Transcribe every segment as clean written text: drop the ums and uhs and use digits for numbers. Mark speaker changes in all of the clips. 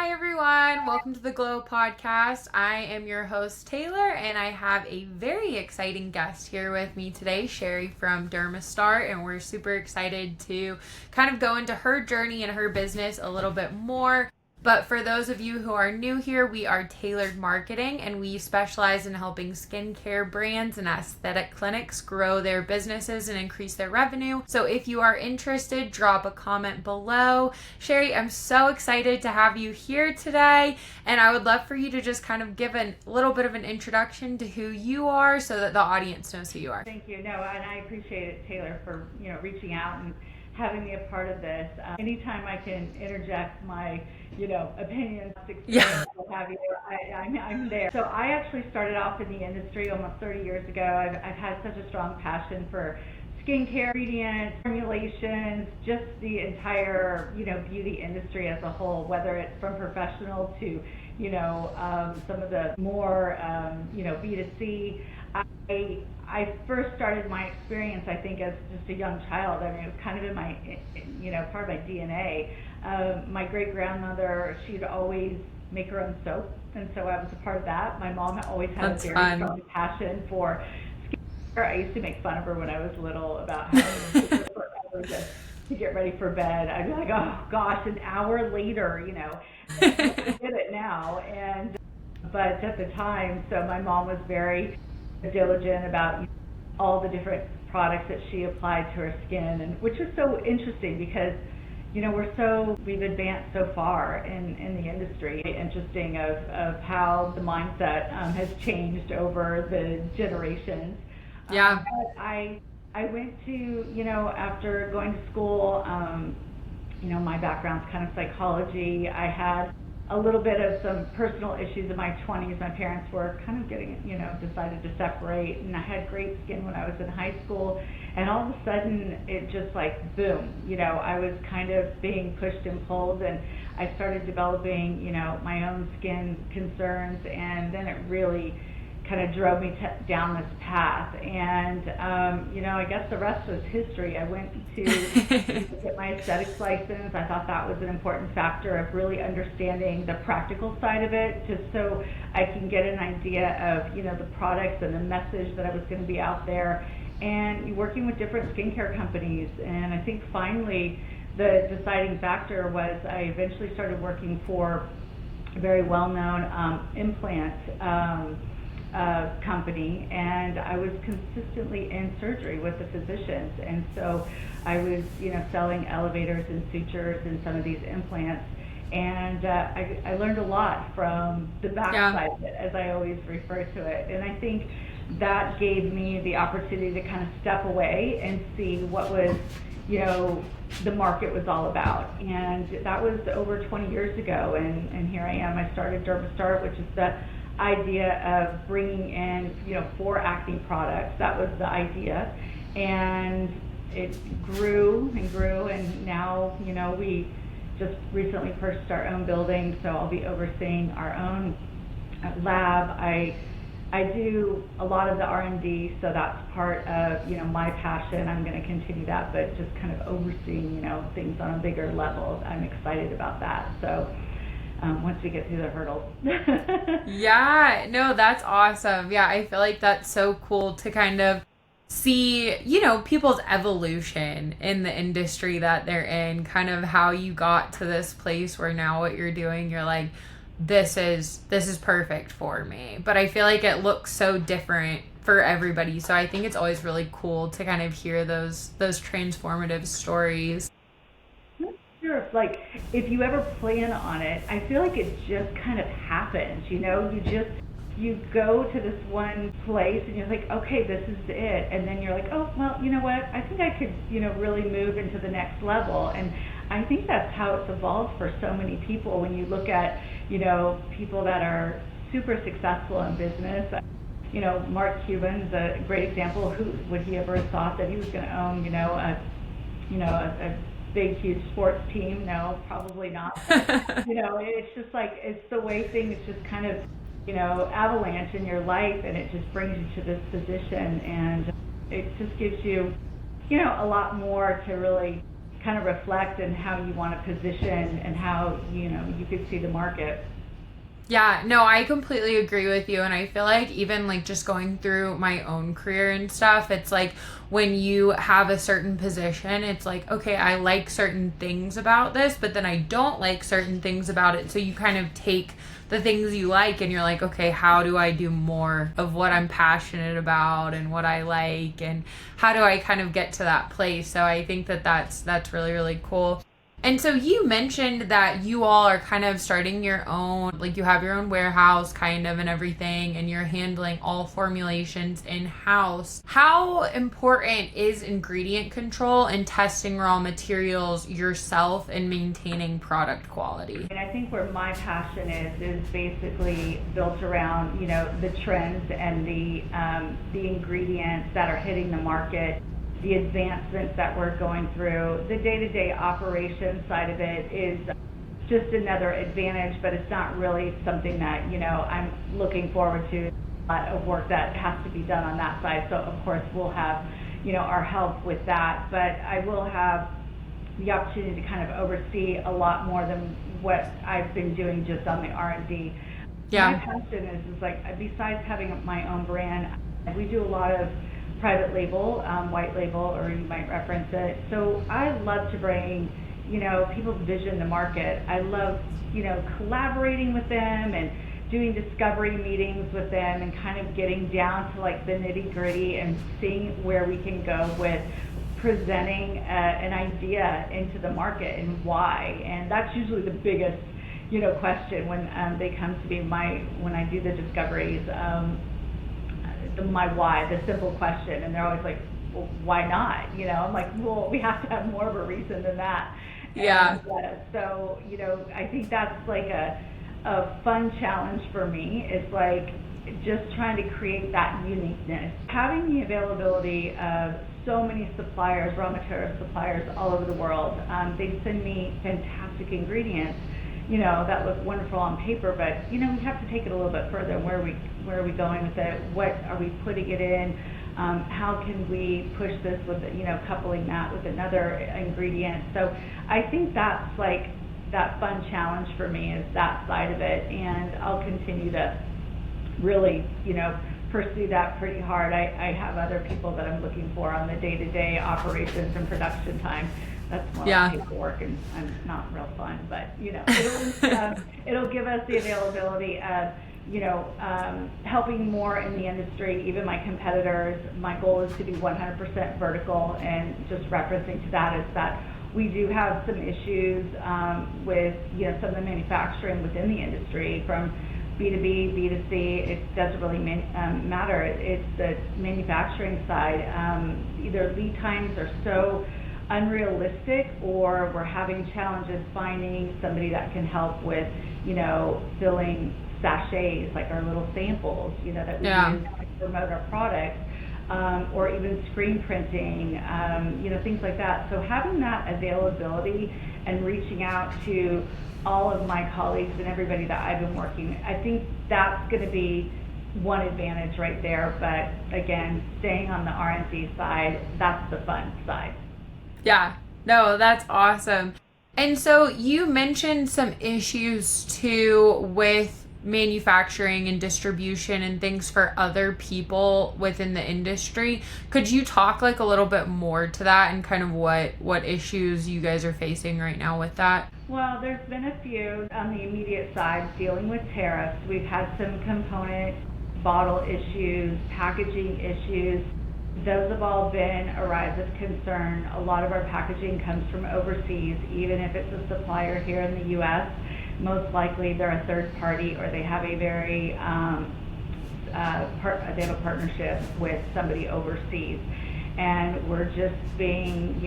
Speaker 1: Hi everyone, welcome to the Glow podcast. I am your host Taylor and I have a very exciting guest here with me today, Cherie from Dermastart, and we're super excited to kind of go into her journey and her business a little bit more. But for those of you who are new here, we are Tailored Marketing and we specialize in helping skincare brands and aesthetic clinics grow their businesses and increase their revenue. So if you are interested, drop a comment below. Cherie, I'm so excited to have you here today, and I would love for you to just kind of give a little bit of an introduction to who you are so that the audience knows who you are.
Speaker 2: Thank you. No, and I appreciate it, Taylor, for reaching out and having me a part of this. Anytime I can interject my opinions, experience, what have you, I'm there. So I actually started off in the industry almost 30 years ago. I've had such a strong passion for skincare, ingredients, formulations, just the entire beauty industry as a whole, whether it's from professional to some of the more B2C. I first started my experience, I think, as just a young child. I mean, it was kind of in my, part of my DNA. My great-grandmother, she'd always make her own soap, and so I was a part of that. My mom always had a very strong passion for skincare. I used to make fun of her when I was little about having to take forever to get ready for bed. I'd be like, oh gosh, an hour later, I get it now. But at the time, so my mom was very diligent about all the different products that she applied to her skin, and which is so interesting because we've advanced so far in the industry. Interesting of how the mindset has changed over the generations.
Speaker 1: Yeah.
Speaker 2: But I went to after going to school, my background's kind of psychology. I had a little bit of some personal issues in my 20s. My parents were kind of getting, decided to separate, and I had great skin when I was in high school, and all of a sudden it just like boom, I was kind of being pushed and pulled, and I started developing, my own skin concerns, and then it really kind of drove me down this path, and I guess the rest was history. I went to get my aesthetics license. I thought that was an important factor of really understanding the practical side of it, just so I can get an idea of the products and the message that I was going to be out there, and working with different skincare companies. And I think finally the deciding factor was I eventually started working for a very well-known implant company, and I was consistently in surgery with the physicians, and so I was selling elevators and sutures and some of these implants, and I learned a lot from the backside of it, as I always refer to it, and I think that gave me the opportunity to kind of step away and see what was the market was all about. And that was over 20 years ago, and here I am. I started Dermastart, which is the idea of bringing in 4 acne products. That was the idea, and it grew and grew, and now we just recently purchased our own building, so I'll be overseeing our own lab. I do a lot of the R&D, so that's part of my passion. I'm going to continue that, but just kind of overseeing things on a bigger level. I'm excited about that. So once we get through the hurdles.
Speaker 1: Yeah, no, that's awesome. Yeah, I feel like that's so cool to kind of see, people's evolution in the industry that they're in, kind of how you got to this place where now what you're doing, you're like, this is perfect for me. But I feel like it looks so different for everybody. So I think it's always really cool to kind of hear those transformative stories.
Speaker 2: Sure. Like, if you ever plan on it, I feel like it just kind of happens, you go to this one place and you're like, okay, this is it. And then you're like, oh, well, you know what? I think I could, really move into the next level. And I think that's how it's evolved for so many people. When you look at, people that are super successful in business, Mark Cuban's a great example. Who would he ever have thought that he was going to own, a big, huge sports team? No, probably not. It's just like, it's the way things just kind of, avalanche in your life, and it just brings you to this position, and it just gives you, a lot more to really kind of reflect on how you want to position and how, you could see the market.
Speaker 1: Yeah, no, I completely agree with you. And I feel like even like just going through my own career and stuff, it's like when you have a certain position, it's like, okay, I like certain things about this, but then I don't like certain things about it. So you kind of take the things you like and you're like, okay, how do I do more of what I'm passionate about and what I like, and how do I kind of get to that place? So I think that that's really, really cool. And so you mentioned that you all are kind of starting your own, like you have your own warehouse kind of and everything, and you're handling all formulations in-house. How important is ingredient control and testing raw materials yourself and maintaining product quality?
Speaker 2: And I think where my passion is basically built around, the trends and the ingredients that are hitting the market, the advancements that we're going through. The day-to-day operation side of it is just another advantage, but it's not really something that, I'm looking forward to. A lot of work that has to be done on that side. So of course we'll have, our help with that, but I will have the opportunity to kind of oversee a lot more than what I've been doing just on the R&D.
Speaker 1: Yeah.
Speaker 2: My passion is like, besides having my own brand, we do a lot of private label, white label, or you might reference it. So I love to bring, people's vision to market. I love, collaborating with them and doing discovery meetings with them and kind of getting down to like the nitty gritty and seeing where we can go with presenting an idea into the market and why. And that's usually the biggest, question when they come to me, when I do the discoveries. My why, the simple question, and they're always like, well, why not? I'm like, well, we have to have more of a reason than that.
Speaker 1: Yeah.
Speaker 2: And, so, I think that's like a fun challenge for me. It's like just trying to create that uniqueness. Having the availability of so many suppliers, raw material suppliers all over the world. They send me fantastic ingredients, that look wonderful on paper, but, we have to take it a little bit further. Where are we going with it? What are we putting it in? How can we push this with, coupling that with another ingredient? So I think that's like that fun challenge for me, is that side of it. And I'll continue to really, pursue that pretty hard. I have other people that I'm looking for on the day-to-day operations and production time. That's more like paperwork and not real fun, but it'll give us the availability of helping more in the industry, even my competitors. My goal is to be 100% vertical, and just referencing to that is that we do have some issues with some of the manufacturing within the industry, from B2B, B2C. It doesn't really matter. It's the manufacturing side. Either lead times are so unrealistic, or we're having challenges finding somebody that can help with, filling sachets, like our little samples, that we use to promote our products, or even screen printing, things like that. So having that availability and reaching out to all of my colleagues and everybody that I've been working, I think that's going to be one advantage right there. But again, staying on the R&D side, that's the fun side.
Speaker 1: Yeah, no, that's awesome. And so you mentioned some issues too with manufacturing and distribution and things for other people within the industry. Could you talk like a little bit more to that and kind of what issues you guys are facing right now with that?
Speaker 2: Well, there's been a few on the immediate side dealing with tariffs. We've had some component bottle issues, packaging issues. Those have all been a rise of concern. A lot of our packaging comes from overseas, even if it's a supplier here in the U.S. Most likely they're a third party, or they have a very they have a partnership with somebody overseas, and we're just being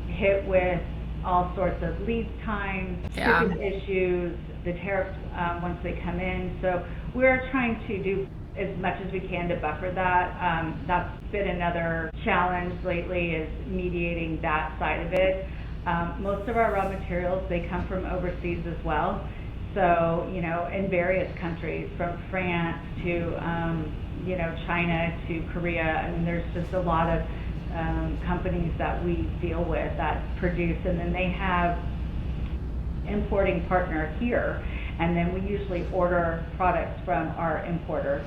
Speaker 2: hit with all sorts of lead times, shipping issues, the tariffs once they come in. So we're trying to do as much as we can to buffer that. That's been another challenge lately, is mediating that side of it. Most of our raw materials, they come from overseas as well. So, in various countries, from France to, China to Korea. I mean, there's just a lot of companies that we deal with that produce, and then they have importing partner here, and then we usually order products from our importer.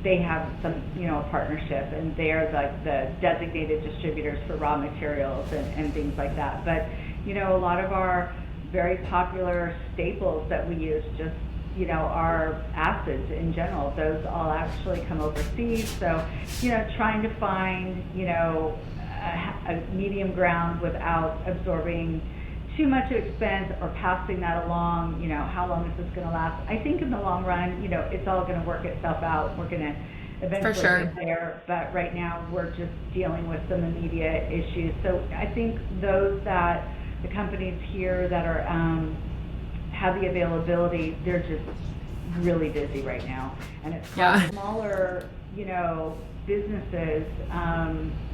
Speaker 2: They have some, a partnership, and they are like the designated distributors for raw materials and things like that. But, a lot of our very popular staples that we use, just, our acids in general, those all actually come overseas. So, trying to find, a medium ground without absorbing too much expense or passing that along, how long is this going to last? I think in the long run, it's all going to work itself out. We're going to eventually get there, but right now we're just dealing with some immediate issues. So I think the companies here that are have the availability, they're just really busy right now, and it's smaller, businesses,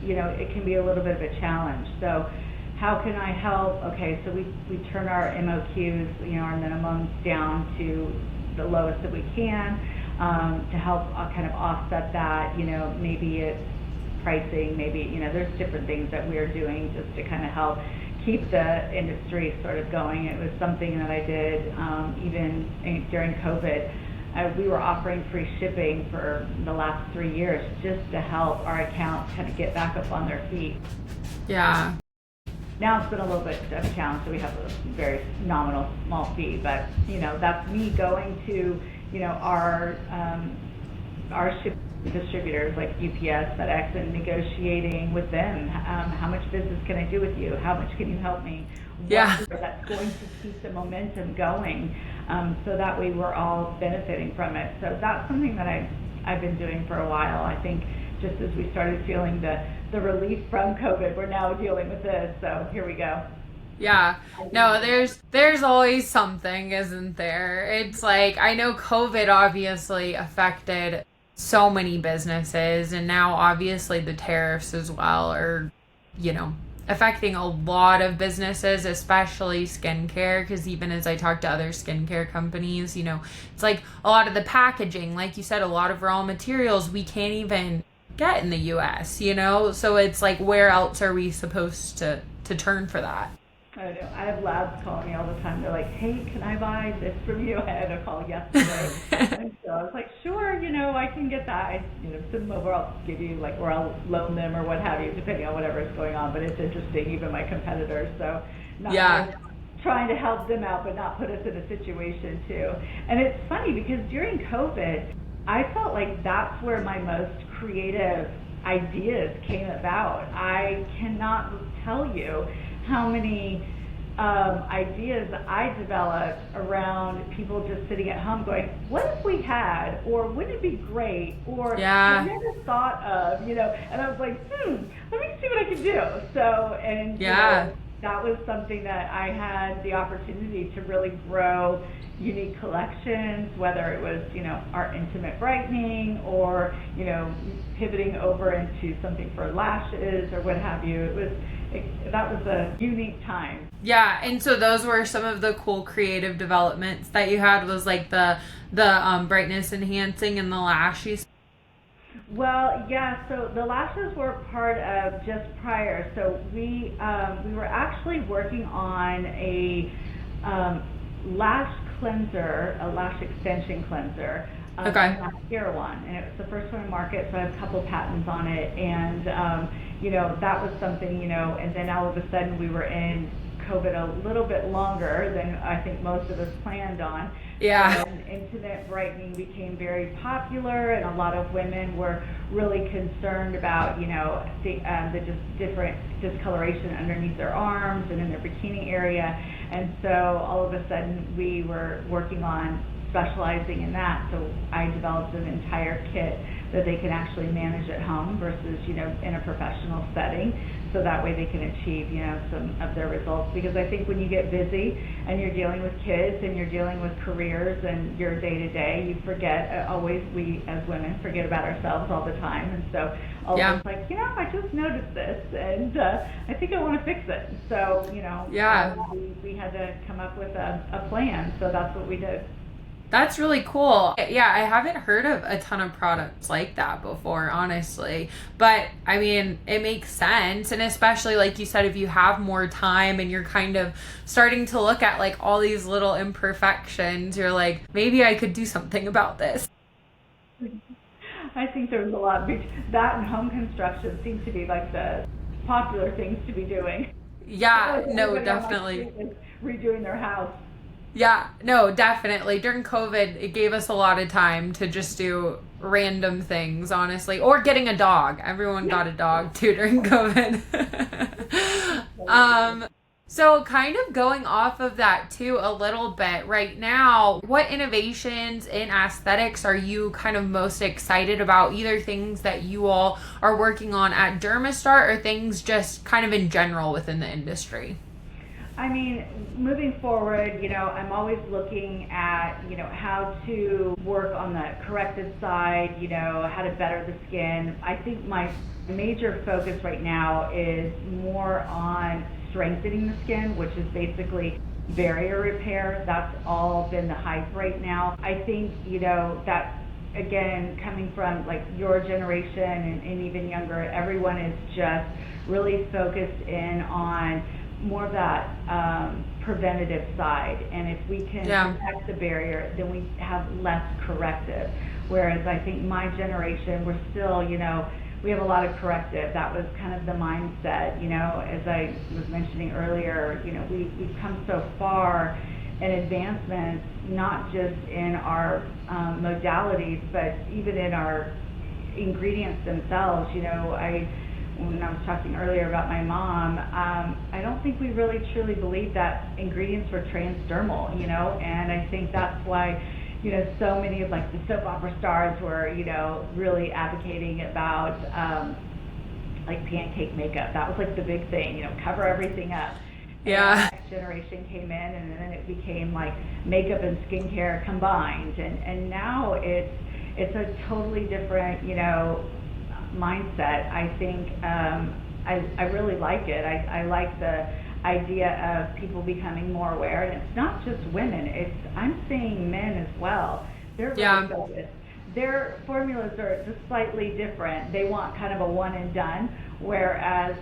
Speaker 2: it can be a little bit of a challenge. So how can I help? Okay, so we turn our MOQs, our minimums down to the lowest that we can, to help kind of offset that. Maybe it's pricing, maybe, there's different things that we're doing just to kind of help keep the industry sort of going. It was something that I did even during COVID. We were offering free shipping for the last 3 years just to help our accounts kind of get back up on their feet.
Speaker 1: Yeah.
Speaker 2: Now it's been a little bit of a challenge, so we have a very nominal, small fee. But that's me going to our shipping distributors like UPS, FedEx, and negotiating with them. How much business can I do with you? How much can you help me? That's going to keep the momentum going, so that way we're all benefiting from it. So that's something that I've been doing for a while. I think just as we started feeling the relief from COVID, we're now dealing with this. So here we go.
Speaker 1: Yeah. No, there's always something, isn't there? It's like, I know COVID obviously affected so many businesses, and now obviously the tariffs as well are, affecting a lot of businesses, especially skincare, because even as I talk to other skincare companies, it's like a lot of the packaging, like you said, a lot of raw materials we can't even get in the US, so it's like, where else are we supposed to turn for that?
Speaker 2: I know. I have labs calling me all the time. They're like, hey, can I buy this from you? I had a call yesterday. And so I was like, sure, I can get that. I send them over. I'll give you, or I'll loan them or what have you, depending on whatever is going on. But it's interesting, even my competitors. So trying to help them out, but not put us in a situation too. And it's funny because during COVID, I felt like that's where my most creative ideas came about. I cannot tell you how many ideas I developed around people just sitting at home going, what if we had, or wouldn't it be great, or I never thought of, and I was like, let me see what I can do. So, and that was something that I had the opportunity to really grow unique collections, whether it was, our intimate brightening or, pivoting over into something for lashes or what have you. That was a unique time.
Speaker 1: Yeah, and so those were some of the cool creative developments that you had, was like the brightness enhancing and the lashes.
Speaker 2: Well, yeah, so the lashes were part of just prior. So we were actually working on a lash cleanser, a lash extension cleanser. Mascara one, and it was the first one in market, so I have a couple patents on it, and that was something, and then all of a sudden we were in COVID a little bit longer than I think most of us planned on. And intimate brightening became very popular, and a lot of women were really concerned about, the just different discoloration underneath their arms and in their bikini area, and so all of a sudden we were working on specializing in that. So I developed an entire kit that they can actually manage at home versus, in a professional setting. So that way they can achieve, some of their results. Because I think when you get busy and you're dealing with kids and you're dealing with careers and your day to day, you forget, we as women forget about ourselves all the time. And so it's like, I just noticed this and I think I want to fix it. So, we had to come up with a plan. So that's what we did.
Speaker 1: That's really cool. Yeah, I haven't heard of a ton of products like that before, honestly. But I mean, it makes sense. And especially, like you said, if you have more time and you're kind of starting to look at like all these little imperfections, you're like, maybe I could do something about this.
Speaker 2: I think there's a lot. That and home construction seems to be like the popular things to be doing.
Speaker 1: Yeah, no,
Speaker 2: Everybody on my
Speaker 1: definitely.
Speaker 2: street is redoing their house.
Speaker 1: Yeah, no, definitely. During COVID, it gave us a lot of time to just do random things, honestly. Or getting a dog. Everyone got a dog too during COVID. So kind of going off of that too a little bit right now, what innovations in aesthetics are you kind of most excited about? Either things that you all are working on at Dermastart or things just kind of in general within the industry?
Speaker 2: I mean, moving forward, I'm always looking at, how to work on the corrective side, how to better the skin. I think my major focus right now is more on strengthening the skin, which is basically barrier repair. That's all been the hype right now. I think, that again, coming from like your generation and even younger, everyone is just really focused in on more of that preventative side, and if we can protect the barrier, then we have less corrective. Whereas I think my generation, we're still, we have a lot of corrective. That was kind of the mindset, as I was mentioning earlier, we've come so far in advancements, not just in our modalities, but even in our ingredients themselves. When I was talking earlier about my mom, I don't think we really truly believe that ingredients were transdermal, and I think that's why, so many of like the soap opera stars were, really advocating about like pancake makeup. That was like the big thing, cover everything up.
Speaker 1: Yeah.
Speaker 2: And the next generation came in, and then it became like makeup and skincare combined, and now it's a totally different, mindset. I think I really like it. I like the idea of people becoming more aware, and it's not just women. I'm seeing men as well. They're really focused. Their formulas are just slightly different. They want kind of a one and done, whereas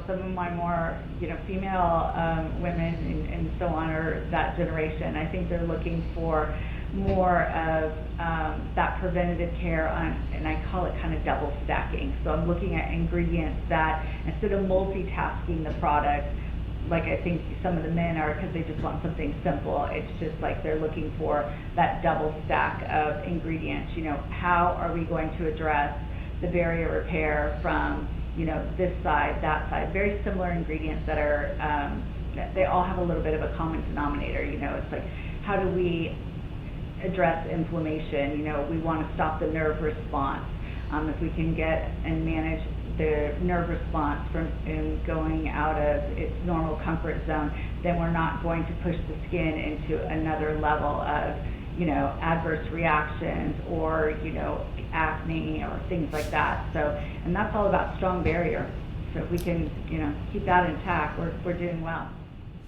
Speaker 2: some of my more female women and so on, or that generation, I think they're looking for more of that preventative care on, and I call it kind of double stacking. So I'm looking at ingredients that, instead of multitasking the product, like I think some of the men are, because they just want something simple, it's just like they're looking for that double stack of ingredients. How are we going to address the barrier repair from, this side, that side? Very similar ingredients that are, they all have a little bit of a common denominator. It's like, how do we address inflammation? We want to stop the nerve response. If we can get and manage the nerve response from going out of its normal comfort zone, then we're not going to push the skin into another level of, adverse reactions or, acne or things like that. So, and that's all about strong barrier. So if we can, keep that intact, we're doing well.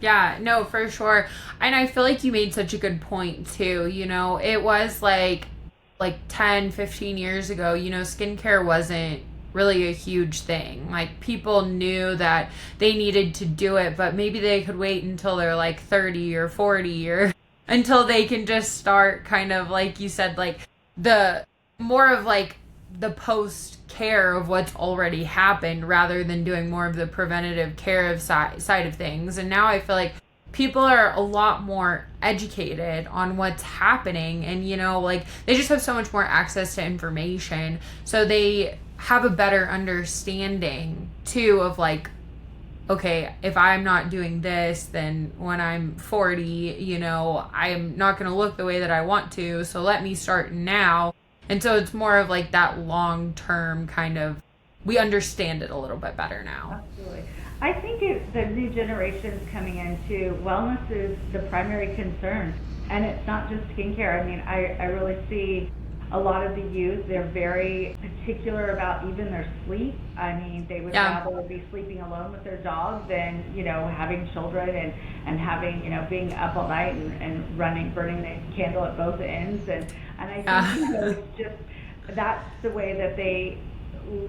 Speaker 1: Yeah, no, for sure. And I feel like you made such a good point too. It was like 10, 15 years ago, skincare wasn't really a huge thing. Like people knew that they needed to do it, but maybe they could wait until they're like 30 or 40 or until they can just start kind of, like you said, like the more of like the post care of what's already happened rather than doing more of the preventative care of side of things. And now I feel like people are a lot more educated on what's happening, and like they just have so much more access to information, so they have a better understanding too of like, okay, if I'm not doing this, then when I'm 40, I'm not going to look the way that I want to, so let me start now. And so it's more of like that long-term kind of, we understand it a little bit better now.
Speaker 2: Absolutely. I think the new generations coming into wellness is the primary concern, and it's not just skincare. I mean, I really see a lot of the youth, they're very particular about even their sleep. I mean, they would rather be sleeping alone with their dog than, having children and having, being up all night and burning the candle at both ends. And I think, it's just, that's the way that they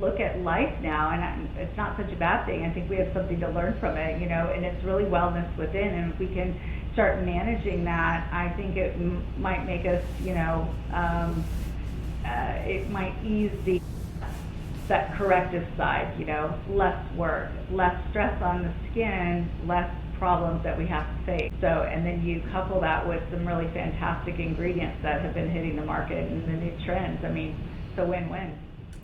Speaker 2: look at life now, and it's not such a bad thing. I think we have something to learn from it, and it's really wellness within, and if we can start managing that, I think it might make us, it might ease that corrective side, less work, less stress on the skin, less problems that we have to face. So, and then you couple that with some really fantastic ingredients that have been hitting the market and the new trends. I mean, it's a win-win.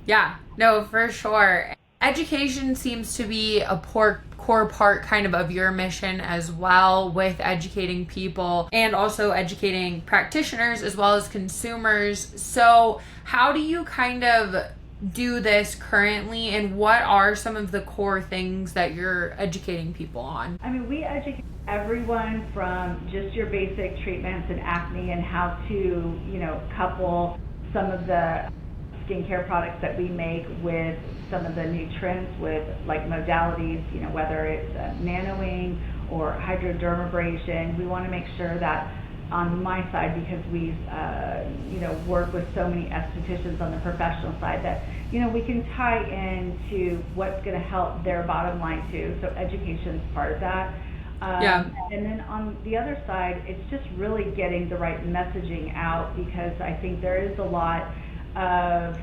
Speaker 1: Yeah, no, for sure. Education seems to be a core part kind of your mission as well, with educating people and also educating practitioners as well as consumers. So how do you kind of do this currently, and what are some of the core things that you're educating people on?
Speaker 2: I mean, we educate everyone from just your basic treatments and acne and how to, couple some of the skincare products that we make with some of the new trends with like modalities, whether it's nanoing or hydrodermabrasion. We want to make sure that on my side, because we work with so many estheticians on the professional side, that we can tie into what's going to help their bottom line too. So education is part of that. And then on the other side, it's just really getting the right messaging out, because I think there is a lot of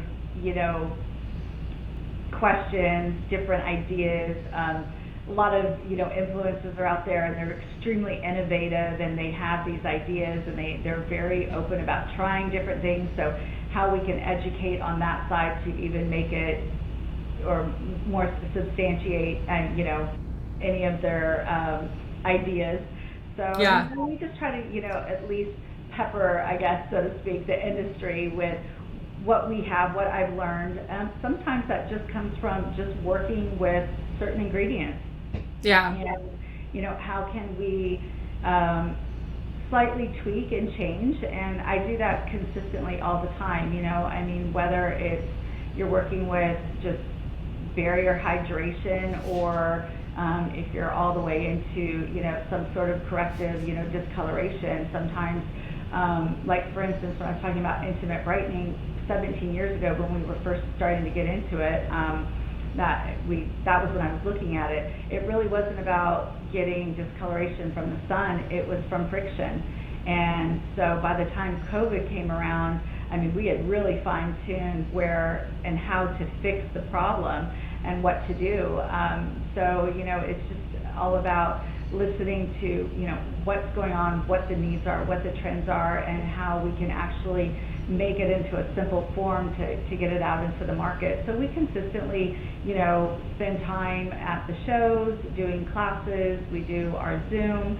Speaker 2: questions, different ideas. A lot of influencers are out there, and they're extremely innovative, and they have these ideas, and they're very open about trying different things. So how we can educate on that side to even make it or more substantiate and any of their ideas. So we just try to at least pepper, I guess, so to speak, the industry with what we have, what I've learned. Sometimes that just comes from just working with certain ingredients. And, how can we slightly tweak and change? And I do that consistently all the time. I mean, whether it's you're working with just barrier hydration, or if you're all the way into, some sort of corrective, discoloration. Sometimes, like for instance, when I was talking about intimate brightening, 17 years ago when we were first starting to get into it, that was when I was looking at it. It really wasn't about getting discoloration from the sun, it was from friction. And so by the time COVID came around, I mean, we had really fine-tuned where and how to fix the problem and what to do. So, it's just all about listening to, what's going on, what the needs are, what the trends are, and how we can actually make it into a simple form to get it out into the market. So we consistently, spend time at the shows, doing classes, we do our Zoom.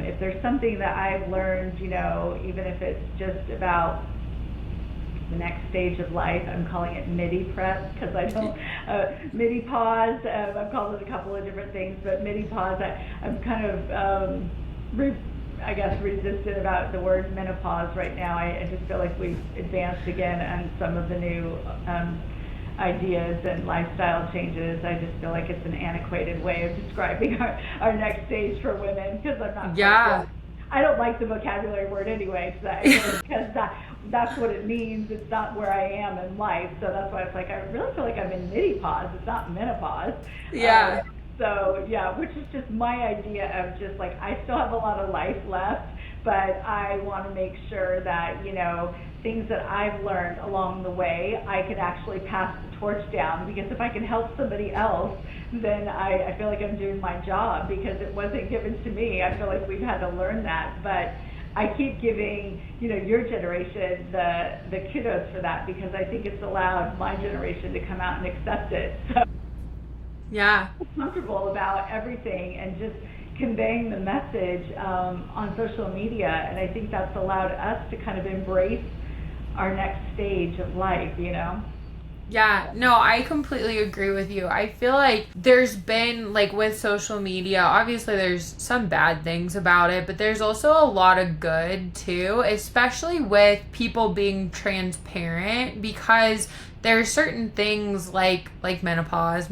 Speaker 2: If there's something that I've learned, even if it's just about the next stage of life, I'm calling it midi prep, because I don't, midi pause, I've called it a couple of different things, but midi pause, I'm kind of, resistant about the word menopause right now. I just feel like we've advanced again on some of the new ideas and lifestyle changes. I just feel like it's an antiquated way of describing our next stage for women, because I'm not I don't like the vocabulary word anyway, because that's what it means. It's not where I am in life, so that's why it's like I really feel like I'm in midi-pause. It's not menopause. Which is just my idea of just like, I still have a lot of life left, but I want to make sure that, things that I've learned along the way, I could actually pass the torch down, because if I can help somebody else, then I feel like I'm doing my job, because it wasn't given to me. I feel like we've had to learn that, but I keep giving, your generation the kudos for that, because I think it's allowed my generation to come out and accept it. So I'm comfortable about everything and just conveying the message on social media, and I think that's allowed us to kind of embrace our next stage of life,
Speaker 1: Yeah, no, I completely agree with you. I feel like there's been, like, with social media, obviously there's some bad things about it, but there's also a lot of good too, especially with people being transparent, because there are certain things like menopause,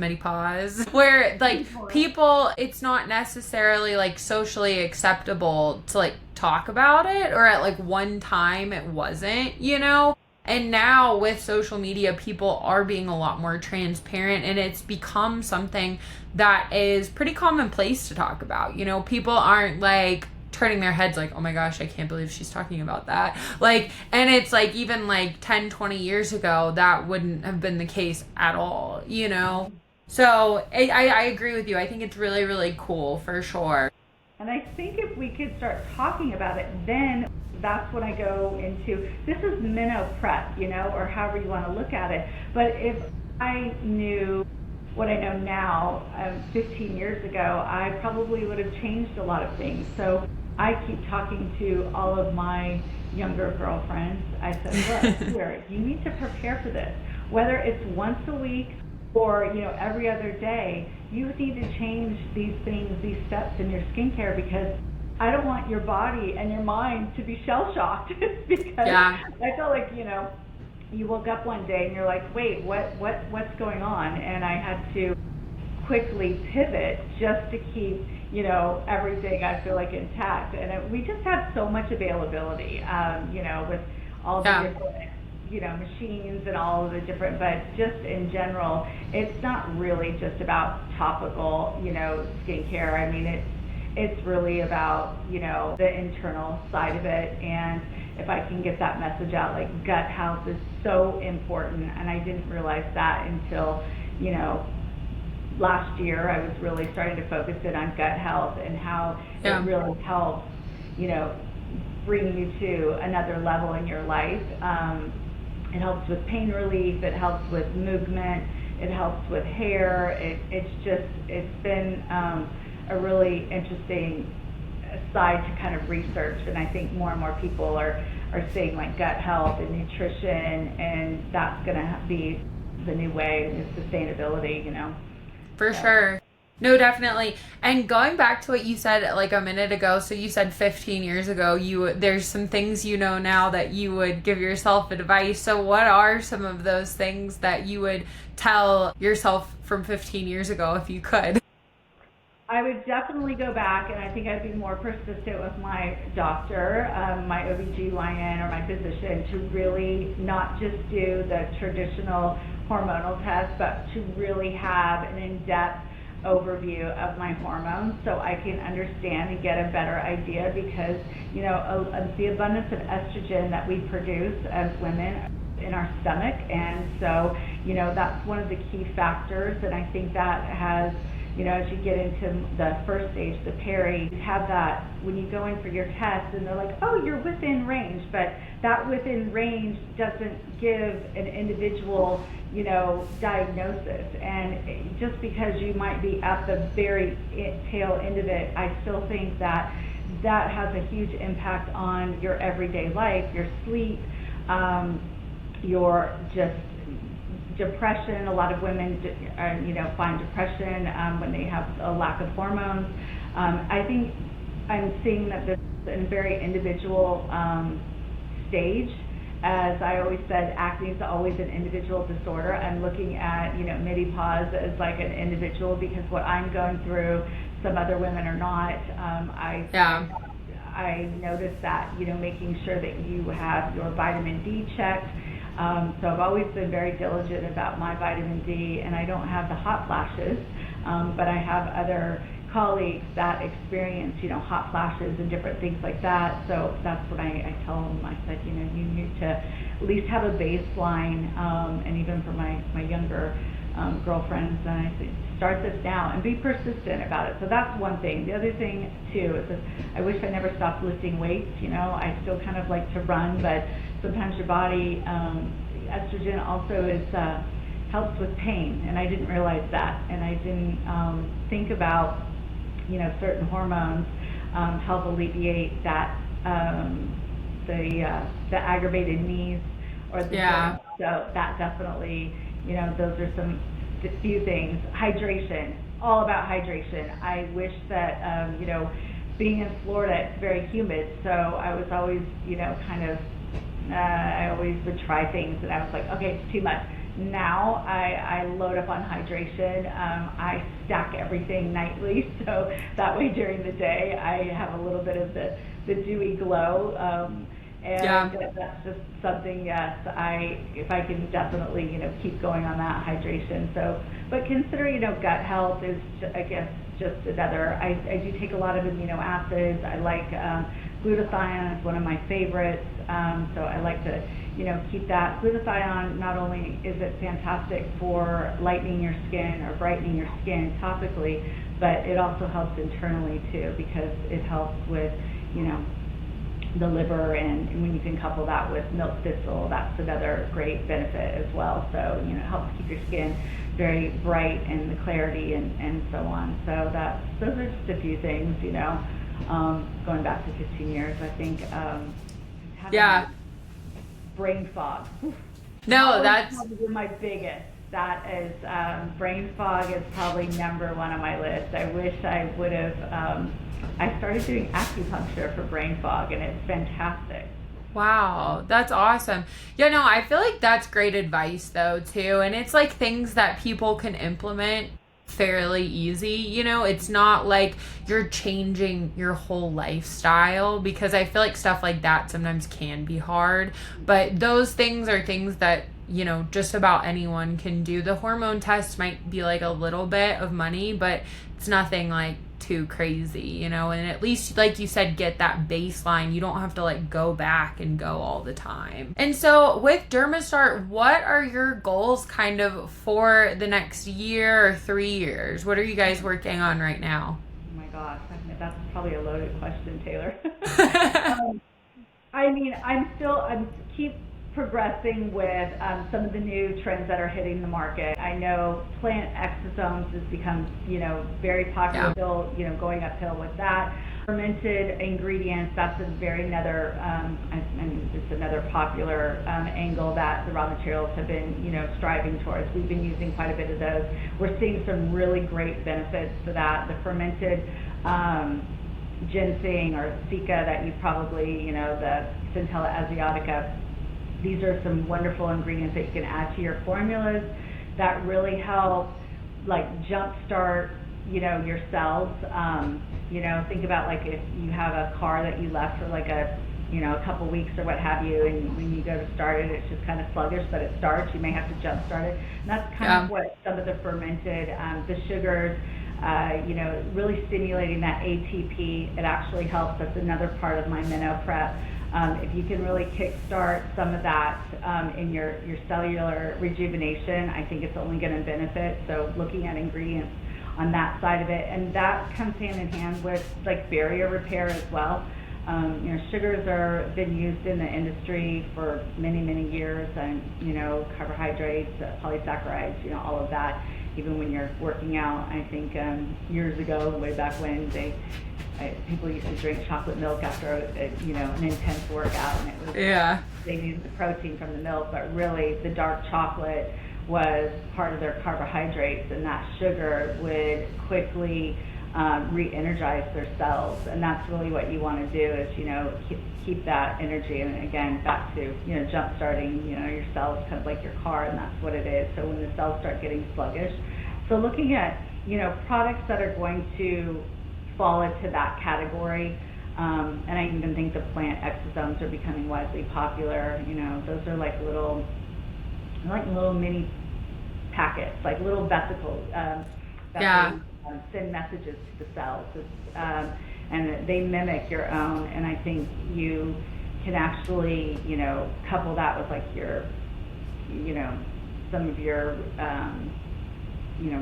Speaker 1: where like people, it's not necessarily like socially acceptable to like talk about it, or at like one time it wasn't, you know? And now with social media, people are being a lot more transparent, and it's become something that is pretty commonplace to talk about. You know, people aren't like turning their heads like, oh my gosh, I can't believe she's talking about that. Like, and it's like even like 10, 20 years ago, that wouldn't have been the case at all, you know? So I agree with you. I think it's really, really cool for sure.
Speaker 2: And I think if we could start talking about it, then that's when I go into, this is minnow prep, you know, or however you want to look at it. But if I knew what I know now, 15 years ago, I probably would have changed a lot of things. So I keep talking to all of my younger girlfriends. I said, look, here, you need to prepare for this. Whether it's once a week or, you know, every other day, you need to change these things, these steps in your skincare, because I don't want your body and your mind to be shell-shocked because I felt like, you know, you woke up one day and you're like, wait, what's going on? And I had to quickly pivot just to keep, you know, everything I feel like intact. And we just have so much availability, you know, with all the different, you know, machines and all of the different, but just in general, it's not really just about topical, you know, skincare. I mean, it's really about, you know, the internal side of it. And if I can get that message out, like gut health is so important. And I didn't realize that until, you know, last year. I was really starting to focus in on gut health and how it really helps, you know, bring you to another level in your life. It helps with pain relief. It helps with movement. It helps with hair. It's been a really interesting side to kind of research, and I think more and more people are saying like gut health and nutrition, and that's going to be the new way, is sustainability, you know.
Speaker 1: For sure. No, definitely. And going back to what you said like a minute ago, so you said 15 years ago, there's some things you know now that you would give yourself advice. So what are some of those things that you would tell yourself from 15 years ago if you could?
Speaker 2: I would definitely go back, and I think I'd be more persistent with my doctor, my OBGYN or my physician, to really not just do the traditional hormonal test, but to really have an in-depth overview of my hormones so I can understand and get a better idea, because, you know, the abundance of estrogen that we produce as women in our stomach, and so, you know, that's one of the key factors. And I think that has, you know, as you get into the first stage, the peri, have that when you go in for your test and they're like, oh, you're within range, but that within range doesn't give an individual, you know, diagnosis. And just because you might be at the very tail end of it, I still think that that has a huge impact on your everyday life, your sleep, your just depression. A lot of women, you know, find depression when they have a lack of hormones. I think I'm seeing that this is a very individual stage. As I always said, acne is always an individual disorder. I'm looking at, you know, menopause as like an individual, because what I'm going through, some other women are not. I noticed that, you know, making sure that you have your vitamin D checked. So I've always been very diligent about my vitamin D, and I don't have the hot flashes, but I have other colleagues that experience, you know, hot flashes and different things like that. So that's what I tell them. I said, you know, you need to at least have a baseline, and even for my younger girlfriends, and I say, start this now and be persistent about it. So that's one thing. The other thing too is that I wish I never stopped lifting weights. You know, I still kind of like to run, but sometimes your body, estrogen also is helps with pain, and I didn't realize that, and I didn't think about, you know, certain hormones help alleviate that, the aggravated knees or the joints. So that definitely those are few things. Hydration, all about hydration. I wish that, being in Florida, it's very humid, so I was always, I always would try things, and I was like, okay, it's too much. Now I load up on hydration. I stack everything nightly, so that way during the day I have a little bit of the dewy glow. And that's just something, yes, if I can definitely, keep going on that hydration. So, but consider, gut health is, I guess, just another, I do take a lot of amino acids. I like glutathione is one of my favorites. So I like to, keep that. Glutathione, not only is it fantastic for lightening your skin or brightening your skin topically, but it also helps internally too, because it helps with, the liver, and when you can couple that with milk thistle, that's another great benefit as well. So, it helps keep your skin very bright and the clarity and so on. So those are just a few things, going back to 15 years, I think. Brain fog.
Speaker 1: No, that's
Speaker 2: probably my biggest. That is, brain fog is probably number one on my list. I wish I would have, I started doing acupuncture for brain fog, and it's fantastic.
Speaker 1: Wow, that's awesome. Yeah, no, I feel like that's great advice though too. And it's like things that people can implement fairly easy. It's not like you're changing your whole lifestyle, because I feel like stuff like that sometimes can be hard. But those things are things that, just about anyone can do. The hormone test might be like a little bit of money, but it's nothing like too crazy, and at least, like you said, get that baseline. You don't have to like go back and go all the time. And so with Dermastart, what are your goals kind of for the next year or 3 years? What are you guys working on right now?
Speaker 2: Oh my gosh, that's probably a loaded question, Taylor. I'm keep progressing with some of the new trends that are hitting the market. I know plant exosomes has become, very popular, still, going uphill with that. Fermented ingredients, that's another popular angle that the raw materials have been, striving towards. We've been using quite a bit of those. We're seeing some really great benefits for that. The fermented ginseng or cica that you probably, the Centella asiatica, these are some wonderful ingredients that you can add to your formulas that really help, like, jumpstart, your cells. Think about, like, if you have a car that you left for like a couple weeks or what have you, and when you go to start it, it's just kind of sluggish, but it starts. You may have to jumpstart it. And that's kind of what some of the fermented, the sugars, really stimulating that ATP. It actually helps. That's another part of my minnow prep. If you can really kickstart some of that in your cellular rejuvenation, I think it's only going to benefit. So looking at ingredients on that side of it, and that comes hand in hand with like barrier repair as well. Sugars are been used in the industry for many, many years, and carbohydrates, polysaccharides, all of that. Even when you're working out, I think years ago, way back when, people used to drink chocolate milk after an intense workout, and it was they needed the protein from the milk, but really the dark chocolate was part of their carbohydrates, and that sugar would quickly re-energize their cells, and that's really what you want to do is keep that energy. And again, back to jump starting your cells, kind of like your car, and that's what it is. So when the cells start getting sluggish, so looking at products that are going to fall into that category, and I even think the plant exosomes are becoming widely popular. Those are like little mini packets, like little vesicles that send messages to the cells, and they mimic your own. And I think you can actually couple that with like your some of your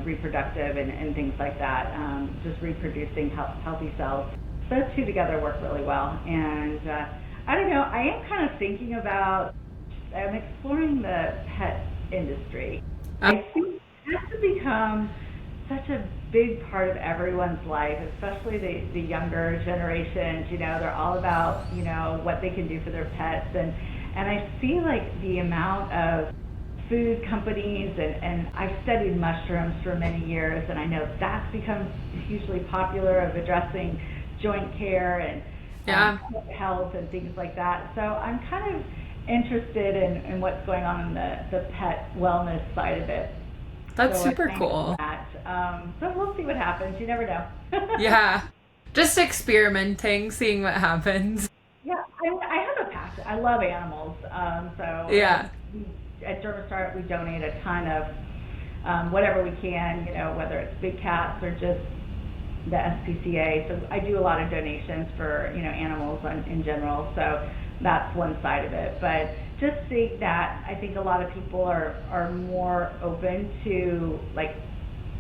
Speaker 2: reproductive and things like that, just reproducing healthy cells. Those two together work really well. And I don't know, I am kind of thinking about, I'm exploring the pet industry. I think it has to become such a big part of everyone's life, especially the younger generations. They're all about what they can do for their pets, and I feel like the amount of food companies, and I've studied mushrooms for many years, and I know that's become hugely popular of addressing joint care and health and things like that. So I'm kind of interested in what's going on in the pet wellness side of it.
Speaker 1: That's super cool.
Speaker 2: So we'll see what happens. You never know.
Speaker 1: Yeah. Just experimenting, seeing what happens.
Speaker 2: Yeah, I have a passion. I love animals. So
Speaker 1: yeah.
Speaker 2: At Dermastart, we donate a ton of whatever we can, whether it's big cats or just the SPCA. So I do a lot of donations for, animals in general. So that's one side of it. But just seeing that, I think a lot of people are more open to like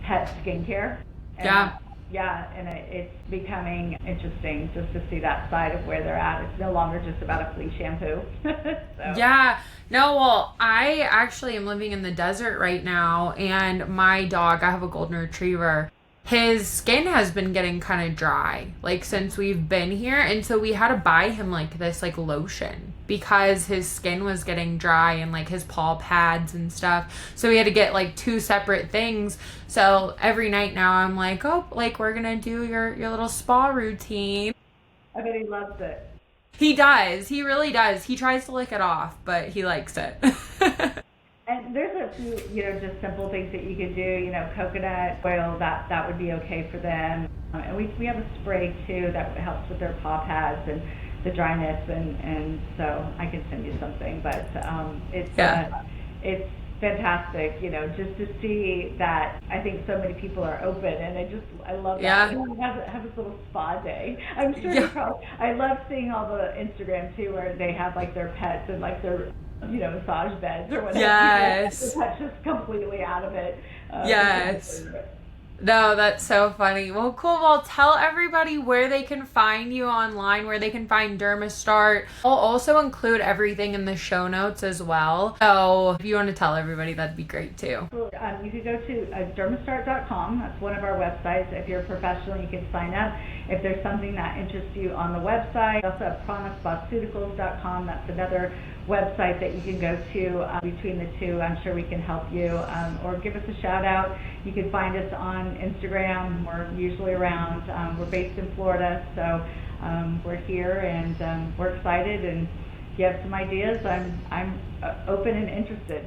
Speaker 2: pet skincare. And it's becoming interesting just to see that side of where they're at. It's no longer just about a flea shampoo. So.
Speaker 1: Yeah. No, well, I actually am living in the desert right now, and my dog, I have a golden retriever, his skin has been getting kind of dry, like, since we've been here, and so we had to buy him, like, this, like, lotion, because his skin was getting dry, and, like, his paw pads and stuff, so we had to get, like, 2 separate things. So every night now I'm like, oh, like, we're gonna do your little spa routine.
Speaker 2: I bet he loves it.
Speaker 1: He does. He really does. He tries to lick it off, but he likes it.
Speaker 2: And there's a few, just simple things that you could do. Coconut oil, that would be okay for them. And we have a spray too that helps with their paw pads and the dryness, and so I can send you something. But it's fantastic, just to see that. I think so many people are open, and I love that. And have this little spa day. I'm sure I love seeing all the Instagram too, where they have like their pets and like their massage beds or whatever.
Speaker 1: Yes.
Speaker 2: The pet's just completely out of it.
Speaker 1: Yes. No, that's so funny. Well, cool. Well, tell everybody where they can find you online, where they can find Dermastart. I'll also include everything in the show notes as well. So if you want to tell everybody, that'd be great too.
Speaker 2: You could go to dermastart.com. That's one of our websites. If you're a professional, you can sign up. If there's something that interests you on the website, we also have chronicpharmaceuticals.com. That's another website that you can go to. Between the two, I'm sure we can help you, or give us a shout out. You can find us on Instagram. We're usually around. We're based in Florida, so we're here, and we're excited. And if you have some ideas, I'm open and interested.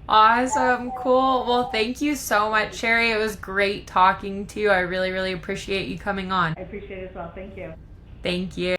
Speaker 1: Awesome. Cool. Well, thank you so much, Cherie. It was great talking to you. I really, really appreciate you coming on.
Speaker 2: I appreciate it as well. Thank you.
Speaker 1: Thank you.